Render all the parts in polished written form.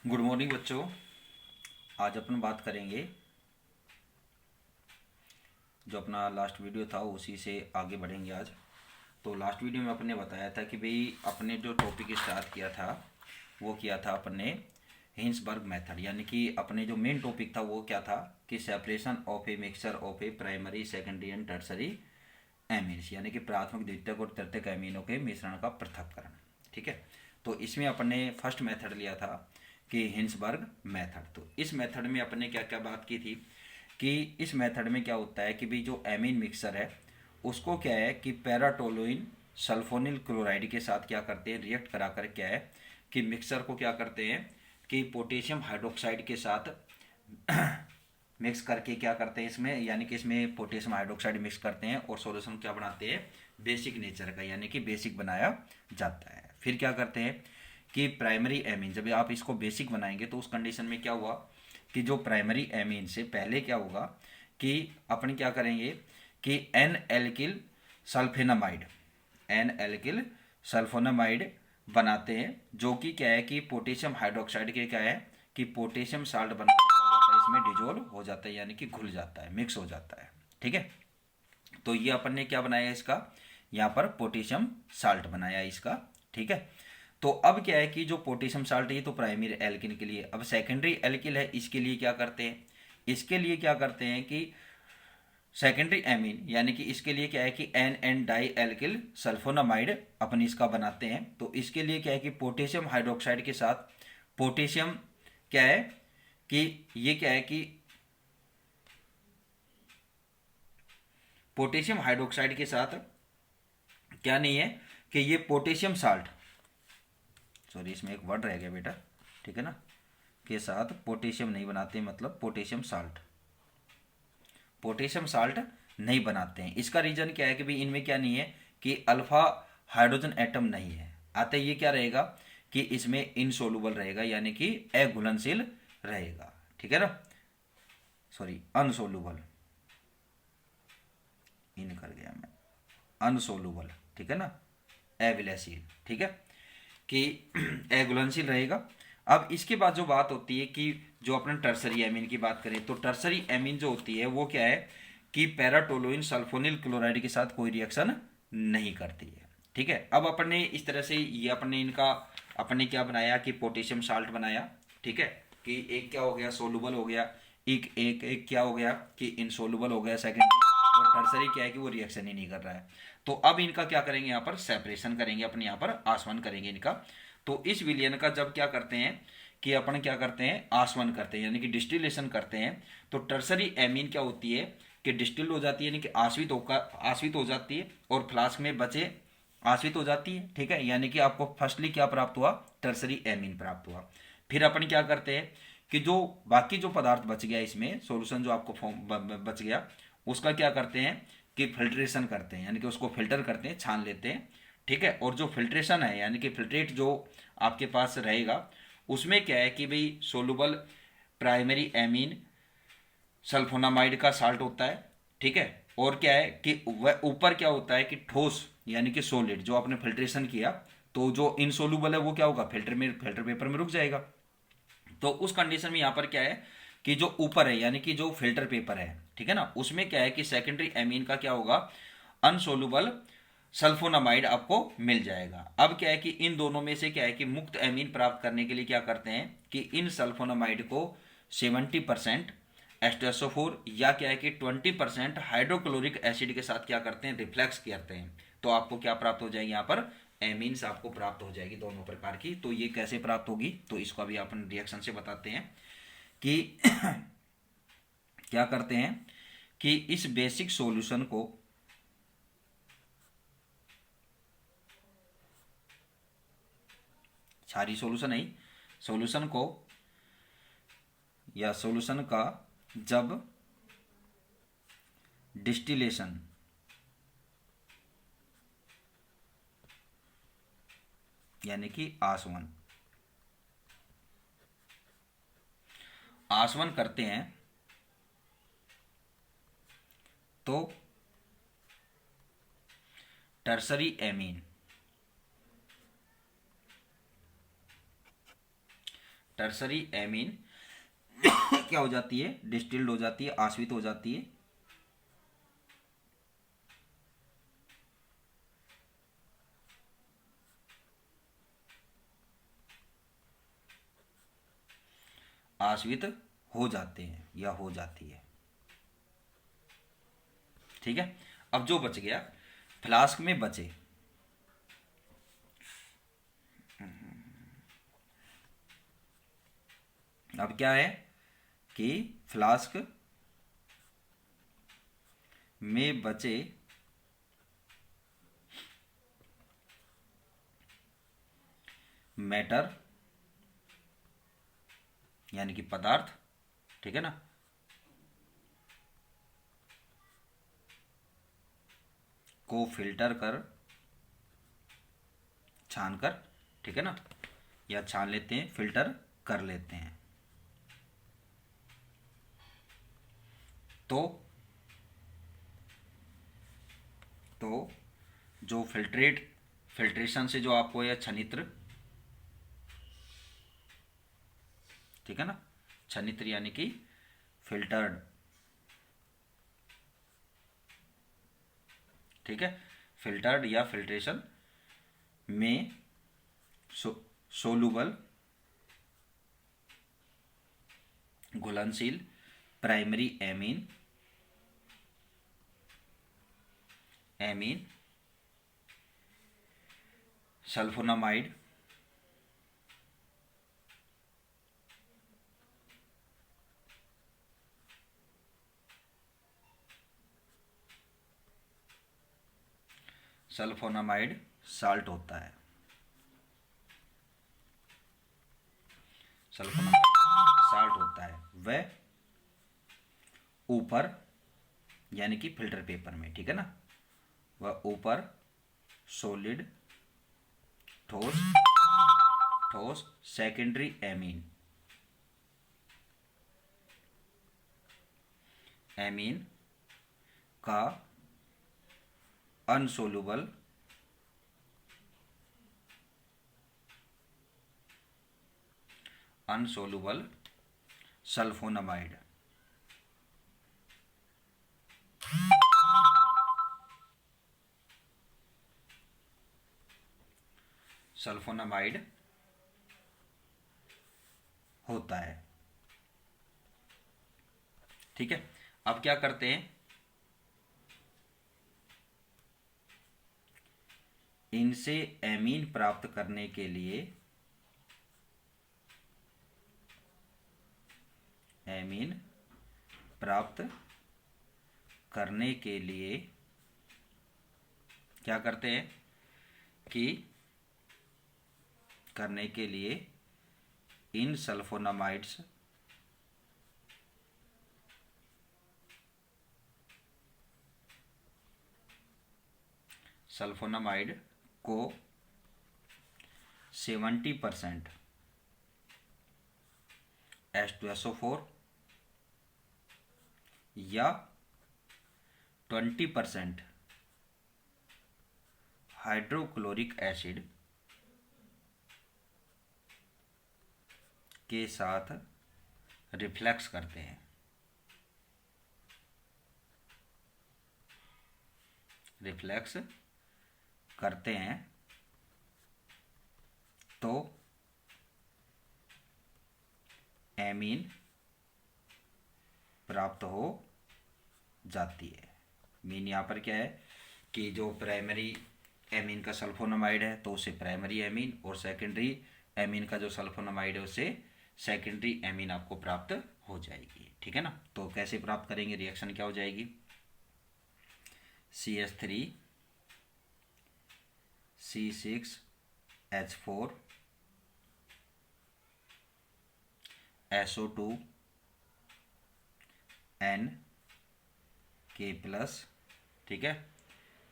Good morning बच्चों। आज अपन बात करेंगे जो अपना लास्ट वीडियो था उसी से आगे बढ़ेंगे आज। तो लास्ट वीडियो में अपने बताया था कि भाई अपने जो टॉपिक स्टार्ट किया था वो किया था अपने हिंसबर्ग मेथड, यानी कि अपने जो मेन टॉपिक था वो क्या था कि separation of a mixture of A primary secondary and tertiary amines, यानी कि प्राथमिक द्वितीयक और तृतीयक एमीनों के मिश्रण का पृथक्करण। ठीक है, तो इसमें अपन ने फर्स्ट मेथड लिया था कि हिंसबर्ग मेथड। तो इस मेथड में अपन ने क्या क्या बात की थी कि इस मेथड में क्या होता है कि भी जो एमीन मिक्सर है उसको क्या है कि पैराटोलुइन सल्फोनिल क्लोराइड के साथ क्या करते हैं, रिएक्ट करा कर क्या है कि मिक्सर को क्या करते हैं कि पोटेशियम हाइड्रोक्साइड के साथ मिक्स करके क्या करते हैं इसमें, यानी कि इसमें पोटेशियम हाइड्रोक्साइड मिक्स करते हैं और सॉल्यूशन क्या बनाते हैं, बेसिक नेचर का, यानी कि बेसिक बनाया जाता है। फिर क्या करते हैं कि प्राइमरी एमीन, जब आप इसको बेसिक बनाएंगे तो उस कंडीशन में क्या हुआ कि जो प्राइमरी एमीन से पहले क्या होगा कि अपन क्या करेंगे कि N alkyl sulfenamide, N alkyl sulfonamide बनाते हैं, जो कि क्या है कि पोटेशियम हाइड्रोक्साइड के क्या है कि पोटेशियम साल्ट बना इसमें डिजोल्व हो जाता है, यानी कि घुल जाता है, मिक्स हो जाता है। ठीक है, तो ये अपन ने क्या बनाया इसका, यहाँ पर पोटेशियम साल्ट बनाया इसका। ठीक है, तो अब क्या है कि जो पोटेशियम साल्ट है ये तो प्राइमरी एल्किन के लिए, अब सेकेंडरी एल्किल है इसके लिए क्या करते हैं, इसके लिए क्या करते हैं कि सेकेंडरी एमीन, यानी कि इसके लिए क्या है कि N N di alkyl sulfonamide अपन इसका बनाते हैं। तो इसके लिए क्या है कि पोटेशियम हाइड्रोक्साइड के साथ पोटेशियम क्या है कि ये क्या है कि पोटेशियम हाइड्रोक्साइड के साथ क्या नहीं है कि ये पोटेशियम साल्ट, सॉरी इसमें एक वर्ड रह गया बेटा, ठीक है ना, के साथ पोटेशियम नहीं बनाते, मतलब पोटेशियम साल्ट, पोटेशियम साल्ट नहीं बनाते हैं। इसका रीजन क्या है कि भाई इनमें क्या नहीं है कि अल्फा हाइड्रोजन एटम नहीं है, आते ये क्या रहेगा कि इसमें इनसोलुबल रहेगा, यानी कि अघुलनशील रहेगा। ठीक है ना, सॉरी अनसोलुबल, इन कर गया मैं, अनसोलुबल, ठीक है ना, अविलयशील। ठीक है कि अघुलनशील रहेगा। अब इसके बाद जो बात होती है कि जो अपने टर्सरी एमीन की बात करें तो टर्सरी एमीन जो होती है वो क्या है कि पैराटोलुइन सल्फोनिल क्लोराइड के साथ कोई रिएक्शन नहीं करती है। ठीक है, अब अपन ने इस तरह से ये अपने इनका अपने क्या बनाया कि पोटेशियम साल्ट बनाया। ठीक है, कि एक क्या हो गया सोलुबल हो गया, एक एक एक क्या हो गया कि इनसोलुबल हो गया सेकेंडरी, और टर्सरी क्या है कि वो रिएक्शन ही नहीं कर रहा है। तो अब इनका क्या करेंगे, यहाँ पर सेपरेशन करेंगे, अपने यहाँ पर आसवन करेंगे इनका। तो इस विलयन का जब क्या करते हैं कि अपन क्या करते हैं आसवन करते हैं, यानी कि डिस्टिलेशन करते हैं, तो टर्सरी एमीन क्या होती है कि डिस्टिल हो जाती है, यानी कि आश्वित हो जाती है, और फ्लास्क में बचे आश्वित हो जाती है। ठीक है, यानी कि आपको फर्स्टली क्या प्राप्त हुआ, टर्सरी एमीन प्राप्त हुआ। फिर अपन क्या करते हैं कि जो बाकी जो पदार्थ बच गया इसमें सॉल्यूशन जो आपको फॉर्म बच गया उसका क्या करते हैं कि फिल्ट्रेशन करते हैं, यानी कि उसको फिल्टर करते हैं, छान लेते हैं। ठीक है, और जो फिल्ट्रेशन है यानी कि फिल्ट्रेट जो आपके पास रहेगा उसमें क्या है कि भाई सोलुबल प्राइमरी एमीन सल्फोनामाइड का साल्ट होता है। ठीक है, और क्या है कि वह ऊपर क्या होता है कि ठोस यानी कि सॉलिड जो आपने फिल्ट्रेशन किया, तो जो इनसोलुबल है वो क्या होगा फिल्टर पेपर में रुक जाएगा। तो उस कंडीशन में यहाँ पर क्या है कि जो ऊपर है यानी कि जो फिल्टर पेपर है, ठीक है ना, उसमें क्या है कि सेकेंडरी एमीन का क्या होगा अनसोलुबल सल्फोनामाइड आपको मिल जाएगा। अब क्या है कि इन दोनों में से क्या है कि मुक्त एमीन प्राप्त करने के लिए क्या करते हैं कि इन सल्फोनामाइड को 70% एस्टेसोफोर या क्या है कि 20% हाइड्रोक्लोरिक एसिड के साथ क्या करते हैं रिफ्लेक्स करते हैं। तो आपको क्या प्राप्त हो जाएगी यहाँ पर एमीन्स आपको प्राप्त हो जाएगी दोनों प्रकार की। तो ये कैसे प्राप्त होगी तो इसको अभी अपन रिएक्शन से बताते हैं कि क्या करते हैं कि इस बेसिक सॉल्यूशन को सारी सॉल्यूशन है, सॉल्यूशन को या सॉल्यूशन का जब डिस्टिलेशन यानी कि आसवन आसवन करते हैं तो टर्सरी एमीन टर्सरी एमीन क्या हो जाती है, डिस्टिल्ड हो जाती है, आश्रित हो जाती है। आश्रित हो जाते हैं या हो जाती है। ठीक है, अब जो बच गया फ्लास्क में बचे, अब क्या है कि फ्लास्क में बचे मैटर यानी कि पदार्थ, ठीक है ना, को फिल्टर कर, छान कर, ठीक है ना, या छान लेते हैं, फिल्टर कर लेते हैं। तो जो फिल्ट्रेशन से जो आपको यह छनित्र, ठीक है ना, छनित्र यानी कि फिल्टर्ड, ठीक है, फिल्टर्ड या फिल्ट्रेशन में सोलूबल घुलनशील प्राइमरी एमीन सल्फोनामाइड साल्ट होता है। सल्फोनामाइड साल्ट होता है, वह ऊपर यानी कि फिल्टर पेपर में, ठीक है ना, वह ऊपर सॉलिड ठोस सेकेंडरी एमीन का अनसोलूबल सल्फोनामाइड, होता है। ठीक है, अब क्या करते हैं, इनसे एमीन प्राप्त करने के लिए क्या करते हैं कि करने के लिए इन सल्फोनामाइड्स को 70% H2SO4 या 20% हाइड्रोक्लोरिक एसिड के साथ रिफ्लेक्स करते हैं। तो एमीन प्राप्त हो जाती है। मीन यहाँ पर क्या है कि जो प्राइमरी एमीन का सल्फोनामाइड है तो उसे प्राइमरी एमीन, और सेकेंडरी एमीन का जो सल्फोनामाइड है उसे सेकेंडरी एमीन आपको प्राप्त हो जाएगी। ठीक है ना, तो कैसे प्राप्त करेंगे, रिएक्शन क्या हो जाएगी, CH3 C6H4 SO2 NK+, ठीक है,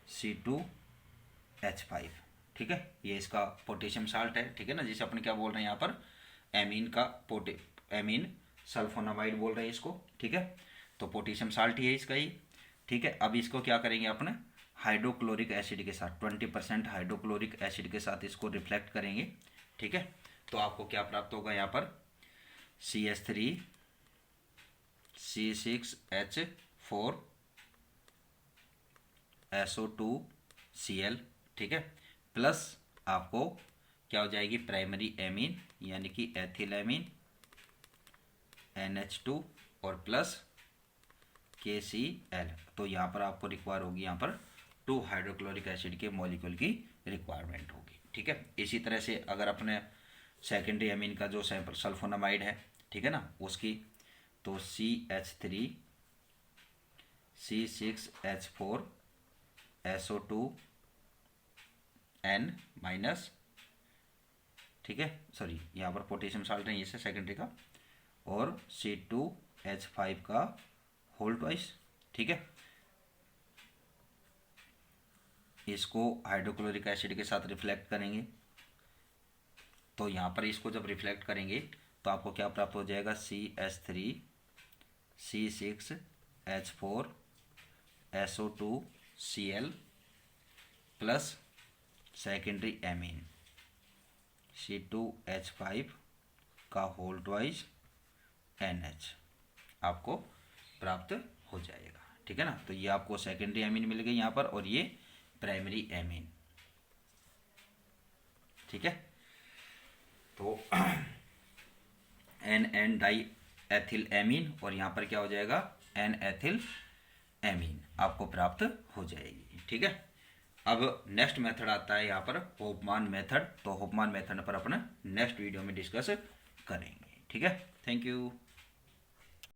C2H5, ठीक है, ये इसका पोटेशियम साल्ट है। ठीक है ना, जिसे अपन क्या बोल रहे हैं यहाँ पर, एमीन सल्फोनामाइड बोल रहे हैं इसको। ठीक है, तो पोटेशियम साल्ट ही है इसका ही। ठीक है, अब इसको क्या करेंगे अपन, हाइड्रोक्लोरिक एसिड के साथ 20% हाइड्रोक्लोरिक एसिड के साथ इसको रिफ्लेक्ट करेंगे। ठीक है, तो आपको क्या प्राप्त होगा यहाँ पर, CH3 C6H4 SO2Cl, ठीक है, प्लस आपको क्या हो जाएगी प्राइमरी एमीन यानी कि एथिलएमीन NH2 और प्लस KCl। तो यहाँ पर आपको रिक्वायर होगी यहाँ पर 2 हाइड्रोक्लोरिक एसिड के मॉलिक्यूल की रिक्वायरमेंट होगी, ठीक है। इसी तरह से अगर अपने सेकेंडरी एमीन का जो सल्फोनामाइड है, ठीक है ना, उसकी तो CH3 C6H4 SO2N माइनस, ठीक है, सॉरी यहाँ पर पोटेशियम साल्ट है, ये से सेकेंडरी का, और C2H5 का होल ट्वाइस, ठीक है। इसको हाइड्रोक्लोरिक एसिड के साथ रिफ्लेक्ट करेंगे, तो यहाँ पर इसको जब रिफ्लेक्ट करेंगे तो आपको क्या प्राप्त हो जाएगा CH3 C6H4 SO2Cl plus secondary amine C2H5 का होल ट्वाइस NH आपको प्राप्त हो जाएगा, ठीक है ना। तो ये आपको सेकेंडरी एमीन मिल गई यहाँ पर, और ये प्राइमरी एमीन, ठीक है। तो N डाई एथिल एमीन और यहाँ पर क्या हो जाएगा N एथिल एमीन आपको प्राप्त हो जाएगी, ठीक है। अब नेक्स्ट मेथड आता है यहाँ पर होपमान मेथड। तो होपमान मेथड पर अपना नेक्स्ट वीडियो में डिस्कस करेंगे, ठीक है। Thank you.